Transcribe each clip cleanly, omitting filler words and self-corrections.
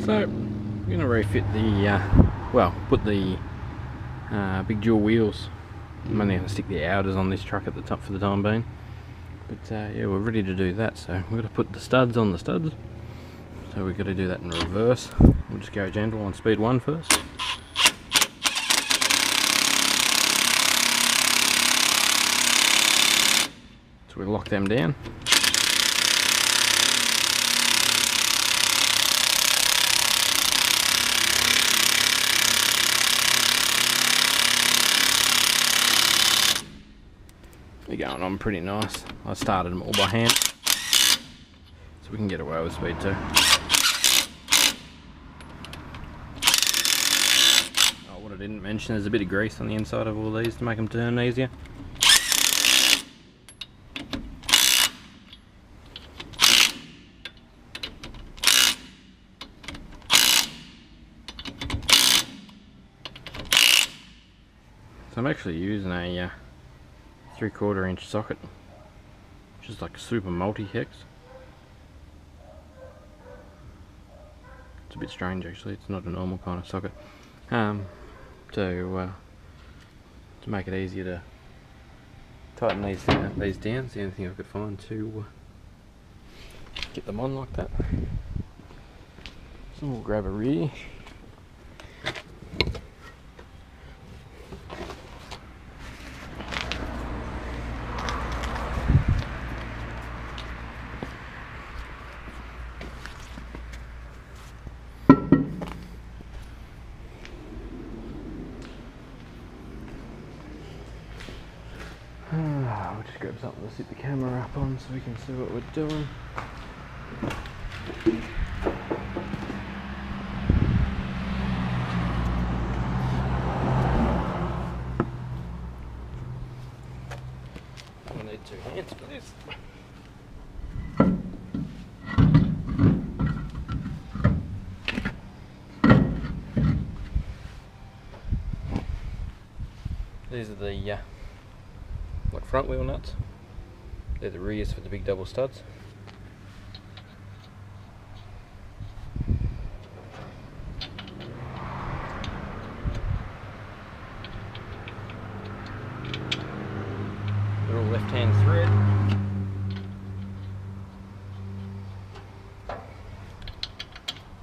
So I'm going to refit the, put the big dual wheels. I'm only going to stick the outers on this truck at the top for the time being. But yeah, we're ready to do that, so we've got to put the studs on the studs. So we've got to do that in reverse. We'll just go gentle on speed 1 first. So we lock them down. They're going on pretty nice. I started them all by hand, so we can get away with speed 2. Oh, what I didn't mention, there's a bit of grease on the inside of all these to make them turn easier. So I'm actually using a 3/4 inch socket, which is like a super multi-hex. It's a bit strange actually, it's not a normal kind of socket. To make it easier to tighten these down. It's the only thing I could find to get them on like that. So we'll grab a rear. We'll just grab something to sit the camera up on so we can see what we're doing. I'm gonna need 2 hands for this. These are the like front wheel nuts. They're the rears for the big double studs. They're all left-hand thread.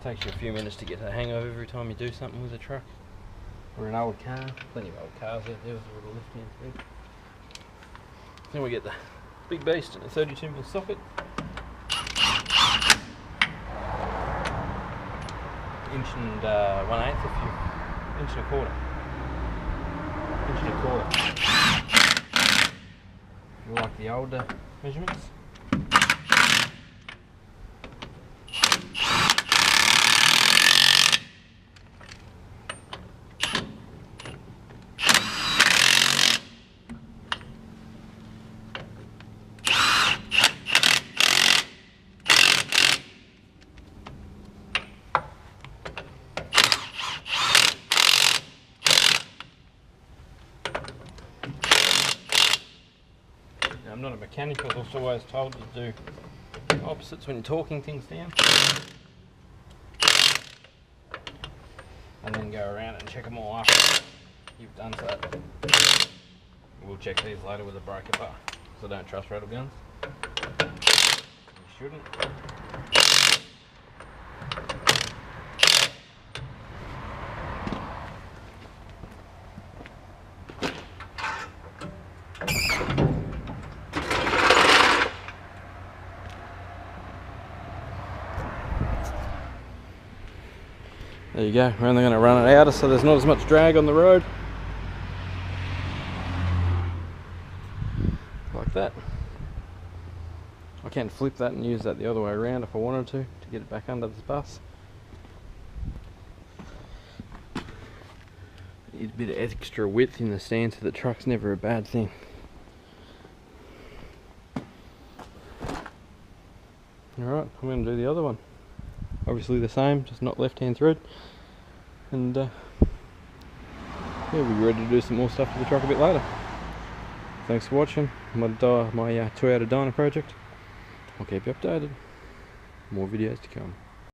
Takes you a few minutes to get the hang of every time you do something with a truck or an old car. Plenty of old cars out there with a little left-hand thread. Then we get the big beast in a 32mm socket. Inch and 1/8 if you, inch and a quarter. Inch and a quarter. You like the older measurements? I'm not a mechanic, I was always told to do opposites when talking things down. And then go around and check them all after you've done so. We'll check these later with a breaker bar, so don't trust rattle guns. You shouldn't. There you go, we're only going to run it out so there's not as much drag on the road. Like that. I can flip that and use that the other way around if I wanted to get it back under this bus. Need a bit of extra width in the stand, so the truck's never a bad thing. Alright, I'm going to do the other one. Obviously the same, just not left-hand thread. And yeah, we'll be ready to do some more stuff to the truck a bit later. Thanks for watching my 2 out of dyna project. I'll keep you updated. More videos to come.